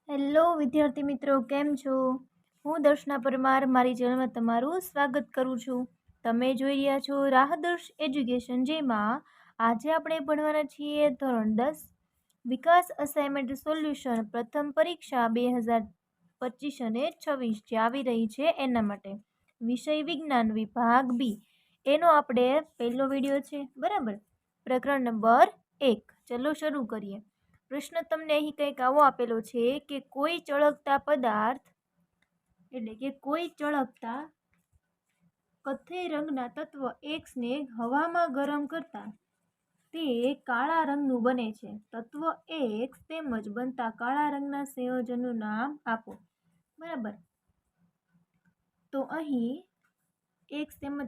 Hello વિદ્યાર્થી મિત્રો, કેમ છો? હું દર્શના પરમાર મારી ચેનલમાં તમારું સ્વાગત કરું છું. તમે જોઈ રહ્યા છો રાહદર્શ એજ્યુકેશન, જેમાં આજે આપણે ભણવાના છીએ ધોરણ 10 વિકાસ અસાઇનમેન્ટ સોલ્યુશન પ્રથમ પરીક્ષા 2025 અને 26 જે આવી રહી છે એના માટે વિષય વિજ્ઞાન વિભાગ બી એનો આપણે પહેલો વિડીયો છે, બરાબર. પ્રકરણ નંબર 1. ચલો શરૂ કરીએ. પ્રશ્ન તમને અહીં કંઈક આવો આપેલો છે કે કોઈ ચળકતા પદાર્થ એટલે કે કોઈ ચળકતા કથ્થઈ રંગના તત્વ એક્સને હવામાં ગરમ કરતા તે કાળા રંગનું બને છે. તત્વ એક્સ તેમજ બનતા કાળા રંગના સંયોજનનું નામ આપો. બરાબર. તો અહીં એક્સ તેમજ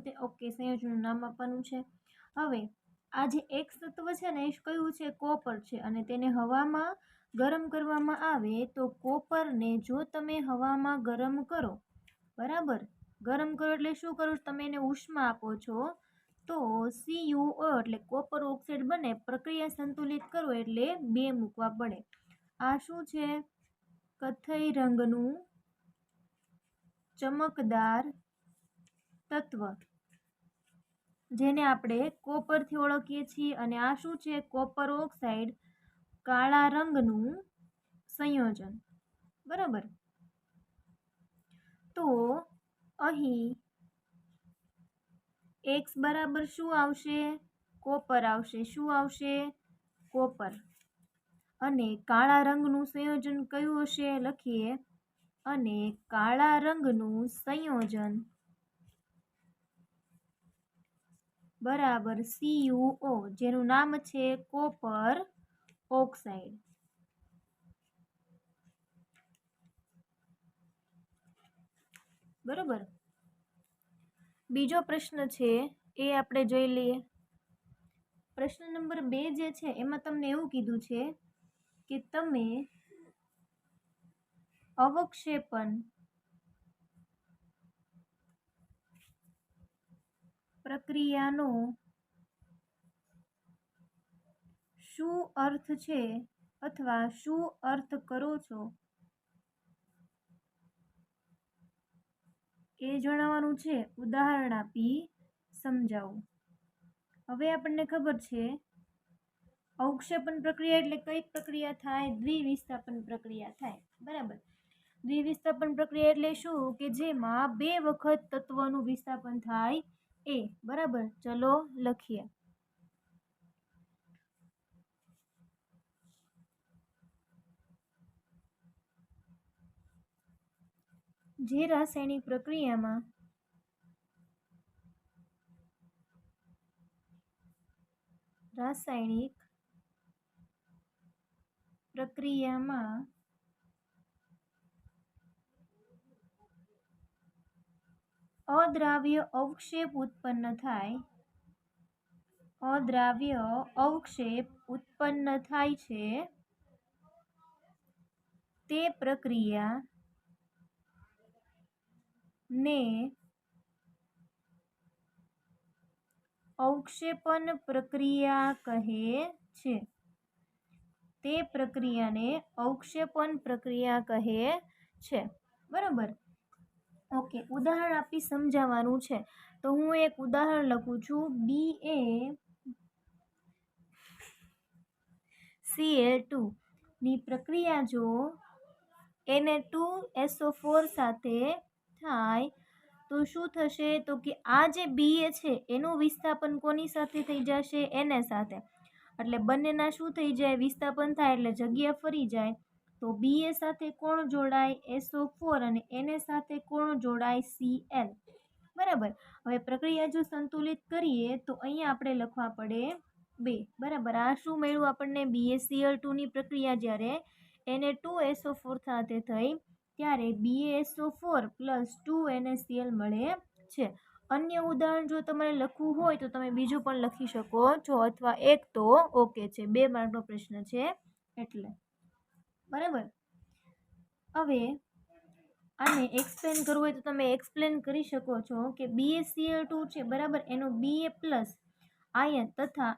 સંયોજનનું નામ આપવાનું છે. હવે આ જે એક્સ તત્વ છે ને એ કયું છે? કોપર છે. અને તેને હવામાં ગરમ કરવામાં આવે તો કોપરને જો તમે હવામાં ગરમ કરો, બરાબર, ગરમ કરો એટલે શું કરો? તમે એને ઉષ્મા આપો છો તો CuO એટલે કોપર ઓક્સાઇડ બને. પ્રક્રિયા સંતુલિત કરો એટલે 2 મૂકવા પડે. આ શું છે? કથ્થઈ રંગનું ચમકદાર તત્વ, જેને આપણે કોપરથી ઓળખીએ છીએ. અને આ શું છે? કોપર ઓક્સાઇડ, કાળા રંગનું સંયોજન. બરાબર. તો અહીં એક્સ બરાબર શું આવશે? કોપર આવશે. શું આવશે? કોપર. અને કાળા રંગનું સંયોજન કયું હશે? લખીએ. અને કાળા રંગનું સંયોજન બરાબર CuO, જેનું નામ છે કોપર ઓક્સાઇડ. બરાબર. બીજો પ્રશ્ન છે એ આપણે જોઈ લઈએ. પ્રશ્ન નંબર 2 જે છે એમાં તમને એવું કીધું છે કે તમે અવક્ષેપણ પ્રક્રિયાનો શું અર્થ છે અથવા શું અર્થ કરો છો એ જણાવવાનું છે. ઉદાહરણ આપી સમજાવો. હવે આપણને ખબર છે અવક્ષેપણ પ્રક્રિયા એટલે કઈ પ્રક્રિયા થાય? દ્વિવિસ્થાપન પ્રક્રિયા થાય. બરાબર. દ્વિવિસ્થાપન પ્રક્રિયા એટલે શું? કે જેમાં 2 વખત તત્વનું વિસ્થાપન થાય એ. બરાબર. ચલો લખીએ. જે રાસાયણિક પ્રક્રિયામાં અદ્રાવ્ય અવક્ષેપ ઉત્પન્ન થાય છે, તે પ્રક્રિયાને અવક્ષેપણ પ્રક્રિયા કહે છે. તે પ્રક્રિયાને અવક્ષેપણ પ્રક્રિયા કહે છે. બરાબર. ઓકે. ઉદાહરણ આપી સમજાવવાનું છે. તો હું એક ઉદાહરણ લખું છું. BaCl2 ની પ્રક્રિયા જો Na2SO4 સાથે થાય તો શું થશે? તો કે આ જે Ba છે એનું વિસ્થાપન કોની સાથે થઈ જશે? Na સાથે. એટલે બંનેના શું થઈ જાય? વિસ્થાપન થાય એટલે જગ્યા ફરી જાય. તો Ba સાથે કોણ જોડાય? SO4. અને Na સાથે કોણ જોડાય? Cl. બરાબર. હવે પ્રક્રિયા જો સંતુલિત કરીએ તો અહીંયા આપણે લખવા પડે 2. બરાબર. આ શું મળ્યું આપણને? BaCl2 ની પ્રક્રિયા જ્યારે Na2SO4 સાથે થઈ ત્યારે BaSO4 + 2 NaCl મળે છે. અન્ય ઉદાહરણ જો તમારે લખવું હોય તો તમે બીજું પણ લખી શકો છો, અથવા એક તો ઓકે છે. 2 માર્કનો પ્રશ્ન છે એટલે. બરાબર. હવે આને એક્સપ્લેન કરવું હોય તો તમે એક્સપ્લેન કરી શકો છો કે BaCl2 છે, બરાબર, એનો Ba+ આયન તથા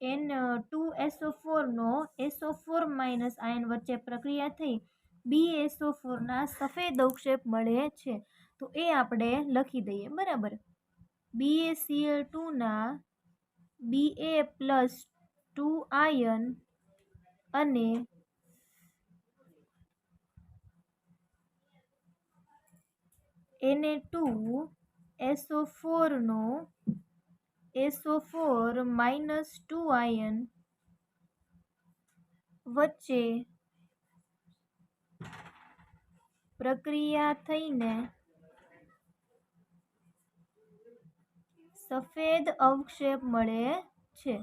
N2SO4નો SO4 માઇનસ આયન વચ્ચે પ્રક્રિયા થઈ BaSO4ના સફેદ અવક્ષેપ મળે છે. તો એ આપણે લખી દઈએ. બરાબર. BaCl2ના Ba+2 આયન અને Na2SO4નો SO4 -2 આયન વચ્ચે પ્રક્રિયા થઈને સફેદ અવક્ષેપ મળે છે.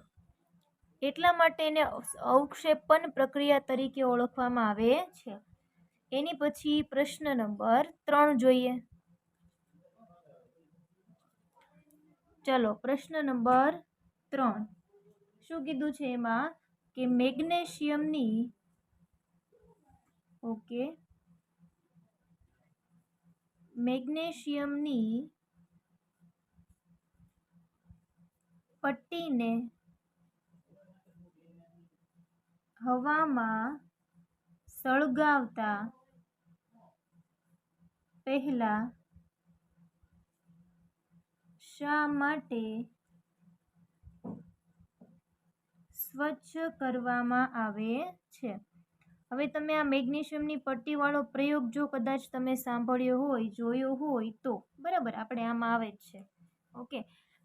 એટલા માટે એને અવક્ષેપન પ્રક્રિયા તરીકે ઓળખવામાં આવે છે. એની પછી પ્રશ્ન નંબર 3 જોઈએ. ચલો, પ્રશ્ન નંબર 3 શું કીધું છે એમાં કે મેગ્નેશિયમની પટ્ટીને હવામાં સળગાવતા પહેલા શા માટે સ્વચ્છ કરવામાં આવે છે? હવે તમે આ મેગ્નેશિયમની પટ્ટીવાળો પ્રયોગ જો કદાચ તમે સાંભળ્યો હોય, જોયો હોય તો બરાબર, આપણે આમાં આવે જ છે. ઓકે,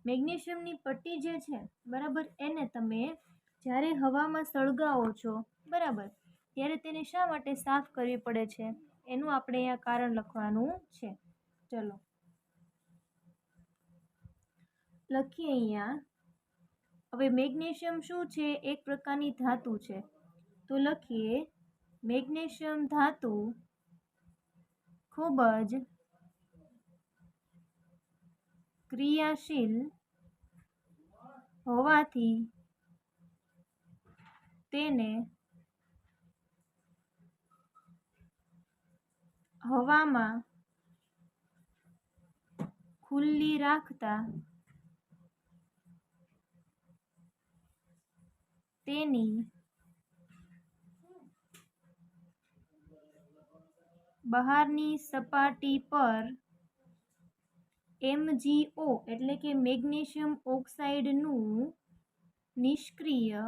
મેગ્નેશિયમની પટ્ટી જે છે બરાબર, એને તમે જ્યારે હવામાં સળગાવો છો બરાબર, ત્યારે તેને શા માટે સાફ કરવી પડે છે એનું આપણે અહીંયા કારણ લખવાનું છે. ચલો લખીએ અહીંયા. હવે મેગ્નેશિયમ શું છે? એક પ્રકારની ધાતુ છે. તો લખીએ મેગ્નેશિયમ ધાતુ ખૂબ જ ક્રિયાશીલ હોવાથી તેને હવામાં ખુલ્લી રાખતા તેની બહારની સપાટી પર MgO એટલે કે મેગ્નેશિયમ ઓક્સાઇડનું નિષ્ક્રિય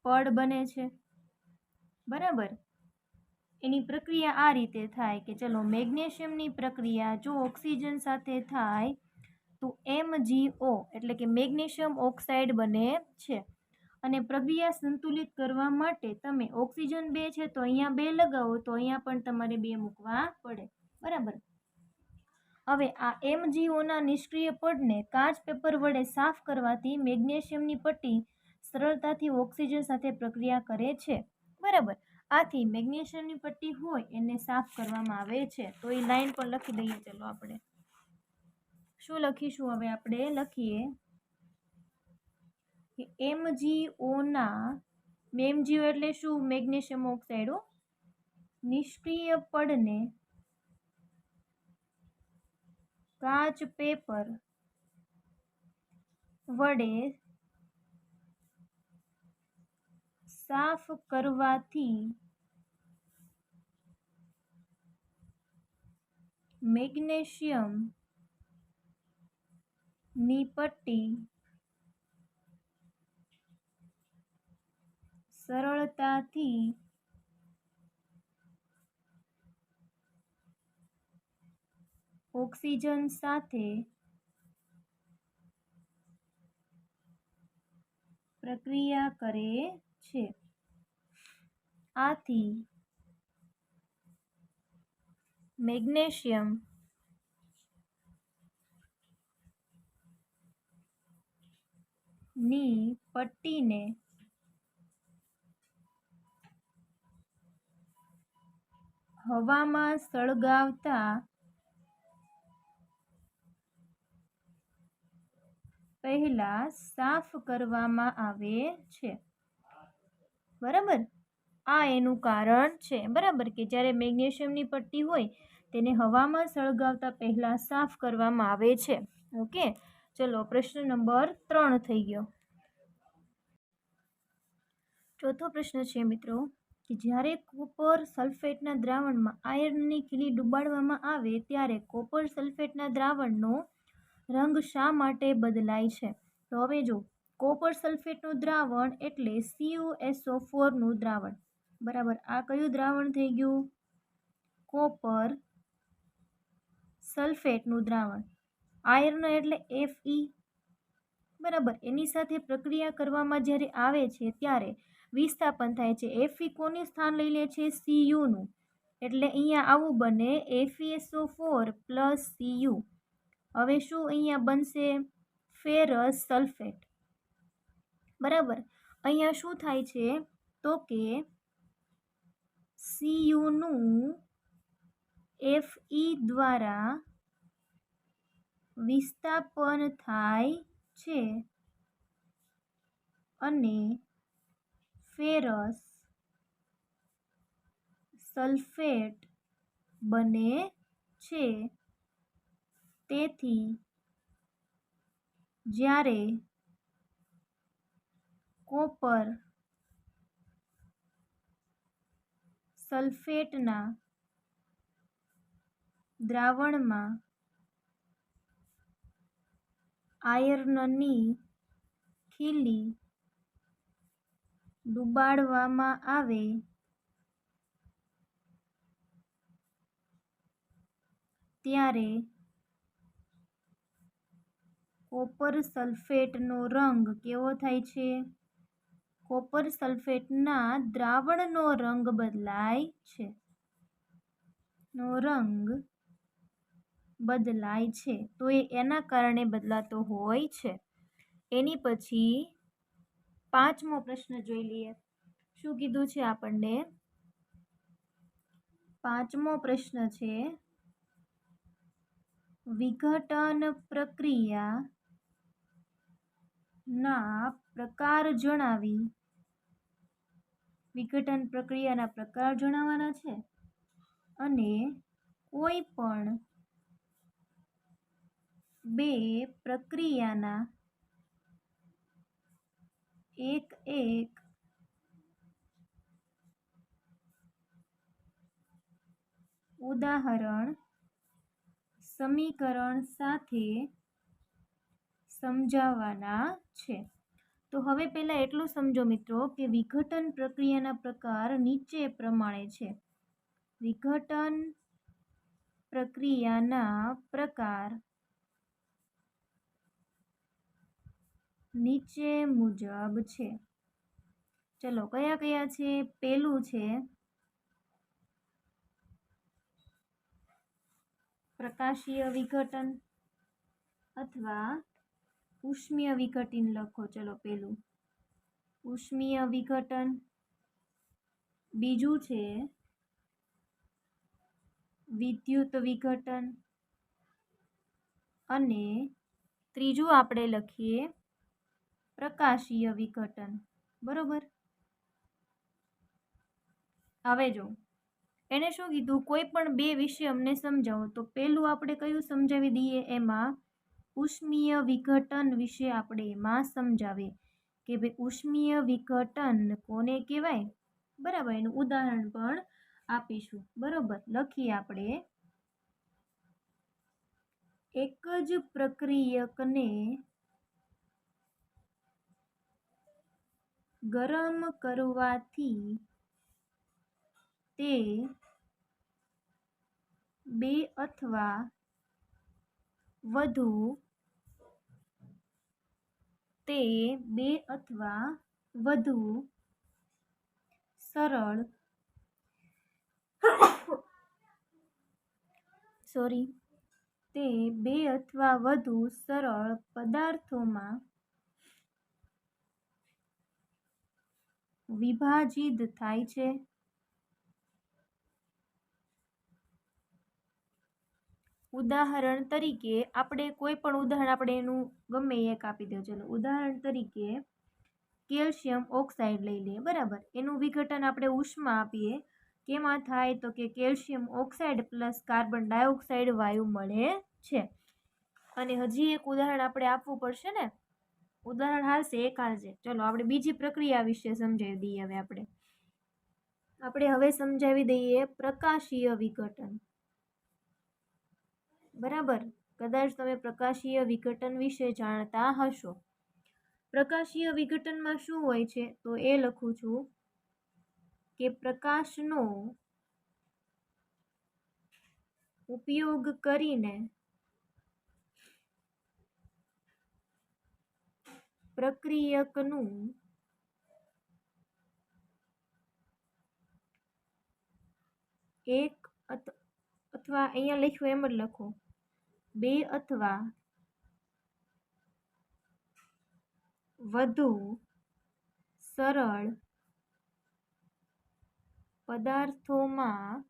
પડ બને છે. બરાબર. એની પ્રક્રિયા આ રીતે થાય કે ચલો મેગ્નેશિયમની પ્રક્રિયા જો ઓક્સિજન સાથે થાય તો MgO એટલે કે મેગ્નેશિયમ ઓક્સાઇડ બને છે. અને પ્રક્રિયા સંતુલિત કરવા માટે તમે ઓક્સિજન 2 છે તો અહીંયા 2 લગાવો તો અહીંયા પણ તમારે 2 મૂકવા પડે. બરાબર. હવે આ MgOના નિષ્ક્રિય પડને કાચ પેપર વડે સાફ કરવાથી મેગ્નેશિયમની પટ્ટી સરળતાથી ઓક્સિજન સાથે પ્રક્રિયા કરે છે. બરાબર. આથી મેગ્નેશિયમની પટ્ટી હોય એને સાફ કરવામાં આવે છે. તો એ લાઈન પણ લખી દઈએ. ચલો આપણે શું લખીશું? હવે આપણે લખીએ કે MgO એટલે શું? Magnesium oxide. નિષ્ક્રિય પડને કાચ પેપર વડે સાફ કરવાથી મેગ્નેશિયમ ની પટ્ટી સરળતાથી ઓક્સિજન સાથે પ્રક્રિયા કરે છે. આથી મેગ્નેશિયમ ની પટ્ટીને હવામાં સળગાવતા પહેલા સાફ કરવામાં આવે છે. બરાબર. આ એનું કારણ છે. બરાબર, કે જ્યારે મેગ્નેશિયમની પટ્ટી હોય તેને હવામાં સળગાવતા પહેલા સાફ કરવામાં આવે છે. ઓકે, ચલો પ્રશ્ન નંબર 3 થઈ ગયો. ચોથો પ્રશ્ન છે મિત્રો કે જ્યારે કોપર સલ્ફેટના દ્રાવણમાં આયર્નની ખીલી ડુબાડવામાં આવે ત્યારે કોપર સલ્ફેટના દ્રાવણનો રંગ શા માટે બદલાય છે? તો હવે જો કોપર સલ્ફેટનું દ્રાવણ એટલે CuSO4 નું દ્રાવણ, બરાબર. આ કયું દ્રાવણ થઈ ગયું? કોપર સલ્ફેટનું દ્રાવણ. આયર્ન એટલે Fe, બરાબર. એની સાથે પ્રક્રિયા કરવામાં જ્યારે આવે છે ત્યારે વિસ્થાપન થાય છે. Fe કોનું સ્થાન લઈ લે છે? Cu નું. એટલે અહીંયા આવું બને FeSO4 પ્લસ Cu. હવે શું અહીંયા બનશે? ફેરસ સલ્ફેટ, બરાબર. અહીંયા શું થાય છે તો કે Cu નું Fe દ્વારા વિસ્થાપન થાય છે અને ફેરસ સલ્ફેટ બને છે. તેથી જ્યારે કોપર સલ્ફેટના દ્રાવણમાં આયર્નની ખીલી ડુબાડવામાં આવે ત્યારે કોપર સલ્ફેટનો રંગ કેવો થાય છે? કોપર સલ્ફેટના દ્રાવણનો રંગ બદલાય છે. તો એ એના કારણે બદલાતો હોય છે. એની પછી 5મો પ્રશ્ન જોઈ લઈએ. શું કીધું છે આપણને? 5મો પ્રશ્ન છે વિઘટન પ્રક્રિયાના પ્રકાર જણાવી. વિઘટન પ્રક્રિયાના પ્રકાર જણાવવાના છે અને કોઈ પણ બે પ્રક્રિયાના એક ઉદાહરણ સમીકરણ સાથે સમજાવવાના છે. તો હવે પહેલા એટલું સમજો મિત્રો કે વિઘટન પ્રક્રિયાના પ્રકાર નીચે પ્રમાણે છે. વિઘટન પ્રક્રિયાના પ્રકાર નીચે મુજબ છે. ચલો કયા કયા છે? પહેલું છે પ્રકાશીય વિઘટન અથવા ઉષ્મીય વિઘટન લખો. ચલો પહેલું ઉષ્મીય વિઘટન, બીજું છે વિદ્યુત વિઘટન અને ત્રીજું આપણે લખીએ પ્રકાશીય વિઘટન. બરોબર. હવે જો એને શું કીધું? કોઈ પણ બે વિશે અમને સમજાવો. તો પહેલું આપણે કયું સમજાવી દઈએ? એમાં ઉષ્મીય વિઘટન વિશે આપણે એમાં સમજાવીએ કે ભાઈ ઉષ્મીય વિઘટન કોને કહેવાય, બરાબર. એનું ઉદાહરણ પણ આપીશું. બરોબર. લખીએ આપણે એક જ પ્રક્રિયકને ગરમ કરવાથી તે બે અથવા વધુ સરળ પદાર્થોમાં વિભાજિત થાય છે. ઉદાહરણ તરીકે આપણે કોઈ પણ ઉદાહરણ આપણે એનું ગમે એક આપી દો. ચલો ઉદાહરણ તરીકે કેલ્શિયમ ઓક્સાઇડ લઈ લઈએ. બરાબર. એનું વિઘટન આપણે ઉષ્મા આપીએ. કેમાં થાય? તો કે calcium oxide plus carbon dioxide વાયુ મળે છે. અને હજી એક ઉદાહરણ આપણે આપવું પડશે ને. ઉદાહરણ હાલશે એક હાલશે. ચલો આપણે બીજી પ્રક્રિયા વિશે સમજાવી દઈએ. આપણે હવે સમજાવી દઈએ પ્રકાશીય વિઘટન. બરાબર, કદાચ તમે પ્રકાશીય વિઘટન વિશે જાણતા હશો. પ્રકાશીય વિઘટનમાં શું હોય છે તો એ લખું છું કે પ્રકાશનો ઉપયોગ કરીને પ્રક્રિયકનું એક અથવા અહીંયા લખ્યું એમ જ લખો, બે અથવા વધુ સરળ પદાર્થોમાં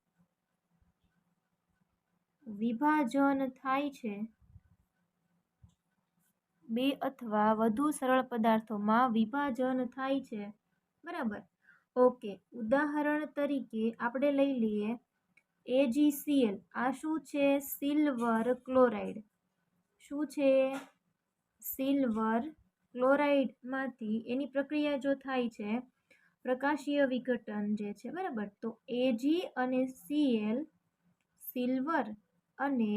વિભાજન થાય છે. બે અથવા વધુ સરળ પદાર્થોમાં વિભાજન થાય છે. બરાબર, ઓકે. ઉદાહરણ તરીકે આપણે લઈ લઈએ AgCl. આ શું છે? Silver chloride. શું છે? સિલ્વર ક્લોરાઇડમાંથી એની પ્રક્રિયા જો થાય છે પ્રકાશીય વિઘટન જે છે, બરાબર, તો Ag અને Cl, સિલ્વર અને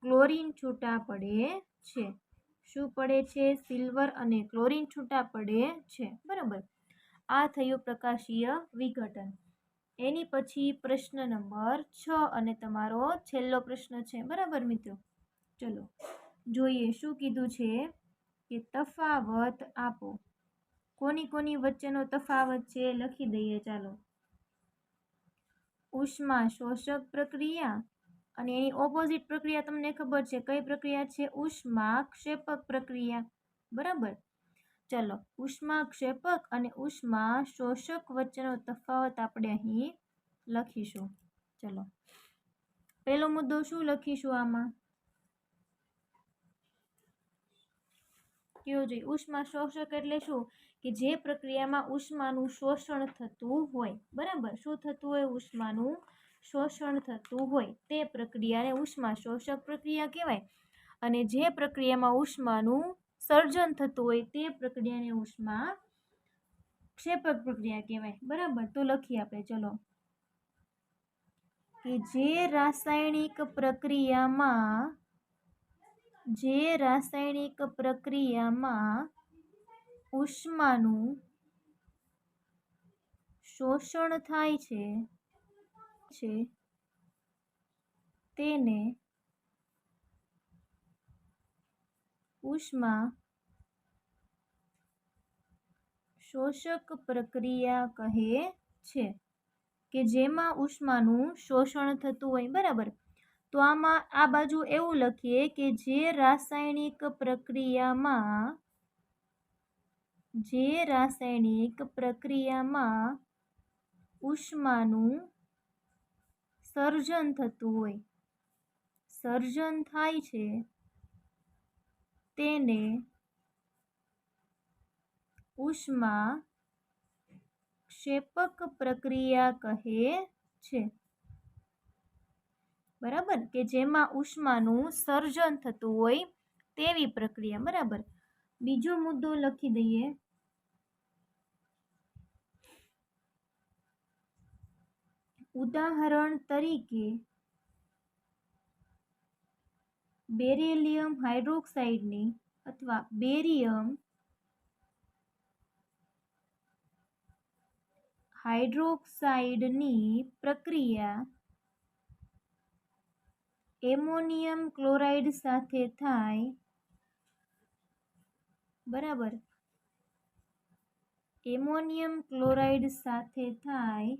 ક્લોરીન છૂટા પડે છે. શું પડે છે? સિલ્વર અને ક્લોરીન છૂટા પડે છે. બરાબર, આ થયું પ્રકાશીય વિઘટન. એની પછી પ્રશ્ન નંબર 6 અને તમારો છેલ્લો પ્રશ્ન છે. બરાબર મિત્રો, ચલો જોઈએ શું કીધું છે કે તફાવત આપો. કોની કોની વચ્ચેનો તફાવત છે લખી દઈએ. ચાલો, ઉષ્મા શોષક પ્રક્રિયા અને એની ઓપોઝિટ પ્રક્રિયા તમને ખબર છે કઈ પ્રક્રિયા છે? ઉષ્મા ક્ષેપક પ્રક્રિયા. બરાબર, ચલો ઉષ્મા ક્ષેપક અને ઉષ્મા શોષક વચ્ચેનો તફાવત આપણે અહીં લખીશું. ચલો, પહેલો મુદ્દો શું લખીશું આમાં? કયો જોઈએ? ઉષ્મા શોષક એટલે શું? કે જે પ્રક્રિયામાં ઉષ્માનું શોષણ થતું હોય. બરાબર, શું થતું હોય? ઉષ્માનું શોષણ થતું હોય તે પ્રક્રિયાને ઉષ્મા શોષક પ્રક્રિયા કહેવાય. અને જે પ્રક્રિયામાં ઉષ્માનું સર્જન થતું હોય તે પ્રક્રિયાને ઉષ્મા ક્ષેપક પ્રક્રિયા કહેવાય. બરાબર, તો લખીએ આપણે. ચલો, કે જે રાસાયણિક પ્રક્રિયામાં ઉષ્માનું શોષણ થાય છે તેને ઉષ્મા શોષક પ્રક્રિયા કહે છે. કે જેમાં ઉષ્માનું શોષણ થતું હોય. બરાબર, તો આમાં આ બાજુ એવું લખીએ કે જે રાસાયણિક પ્રક્રિયામાં ઉષ્માનું સર્જન થતું હોય, સર્જન થાય છે તેને ઉષ્મા ક્ષેપક પ્રક્રિયા કહે છે. બરાબર, કે જેમાં ઉષ્માનું સર્જન થતું હોય તેવી પ્રક્રિયા. બરાબર, બીજો મુદ્દો લખી દઈએ. ઉદાહરણ તરીકે બેરિલિયમ હાઇડ્રોક્સાઇડની અથવા બેરિયમ હાઇડ્રોક્સાઇડની પ્રક્રિયા એમોનિયમ ક્લોરાઇડ સાથે થાય. બરાબર, એમોનિયમ ક્લોરાઇડ સાથે થાય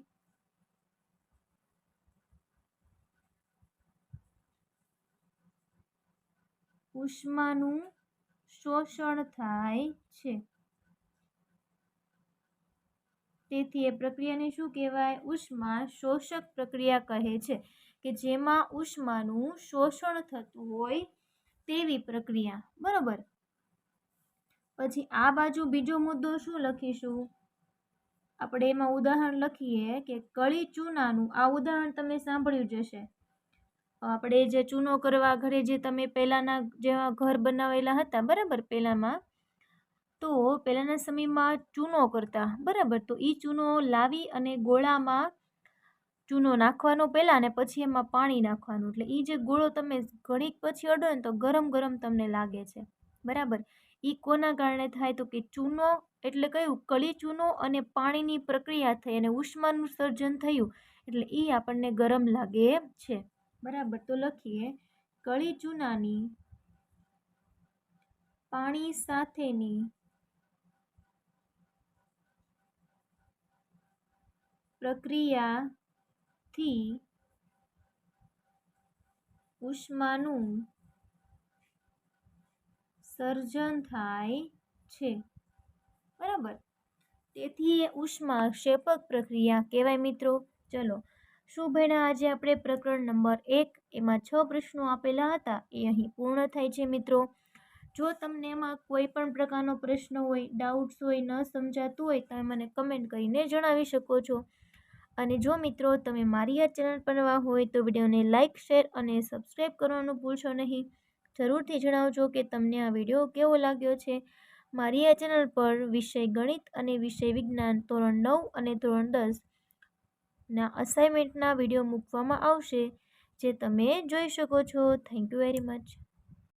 ઉષ્માનું શોષણ થાય છે. તેથી એ પ્રક્રિયાને શું કહેવાય? ઉષ્મા શોષક પ્રક્રિયા કહે છે. કે જેમાં ઉષ્માનું શોષણ થતું હોય તેવી પ્રક્રિયા. બરાબર, પછી આ બાજુ બીજો મુદ્દો શું લખીશું? આપણે એમાં ઉદાહરણ લખીએ કે કળી ચૂનાનું. આ ઉદાહરણ તમે સાંભળ્યું જ હશે. આપણે જે ચૂનો કરવા ઘરે જે તમે પહેલાના જેવા ઘર બનાવેલા હતા, બરાબર, પહેલામાં તો પહેલાંના સમયમાં ચૂનો કરતા, બરાબર. તો એ ચૂનો લાવી અને ગોળામાં ચૂનો નાખવાનો પહેલાં અને પછી એમાં પાણી નાખવાનું, એટલે એ જે ગોળો તમે ઘડીક પછી અડો ને તો ગરમ ગરમ તમને લાગે છે, બરાબર. એ કોના કારણે થાય? તો કે ચૂનો એટલે કયું? કળી ચૂનો અને પાણીની પ્રક્રિયા થઈ અને ઉષ્માનું સર્જન થયું, એટલે એ આપણને ગરમ લાગે છે, બરાબર. તો લખીએ કળી ચૂનાની પાણી સાથેની પ્રક્રિયાથી ઉષ્માનું સર્જન થાય છે, બરાબર. તેથી એ ઉષ્મા ક્ષેપક પ્રક્રિયા કહેવાય મિત્રો. ચલો, શું ભણ્યા આજે આપણે? પ્રકરણ નંબર 1, એમાં 6 પ્રશ્નો આપેલા હતા, એ અહીં પૂર્ણ થાય છે મિત્રો. જો તમને એમાં કોઈ પણ પ્રકારનો પ્રશ્ન હોય, ડાઉટ્સ હોય, ન સમજાતું હોય, તમે મને કમેન્ટ કરીને જણાવી શકો છો. અને જો મિત્રો તમે મારી આ ચેનલ પર નવા હોય તો વિડીયોને લાઇક, શેર અને સબસ્ક્રાઈબ કરવાનું ભૂલશો નહીં. જરૂરથી જણાવજો કે તમને આ વિડીયો કેવો લાગ્યો છે. મારી આ ચેનલ પર વિષય ગણિત અને વિષય વિજ્ઞાન ધોરણ 9 અને ધોરણ 10 ના અસાઇનમેન્ટના વિડીયો મૂકવામાં આવશે, જે તમે જોઈ શકો છો. Thank you very much.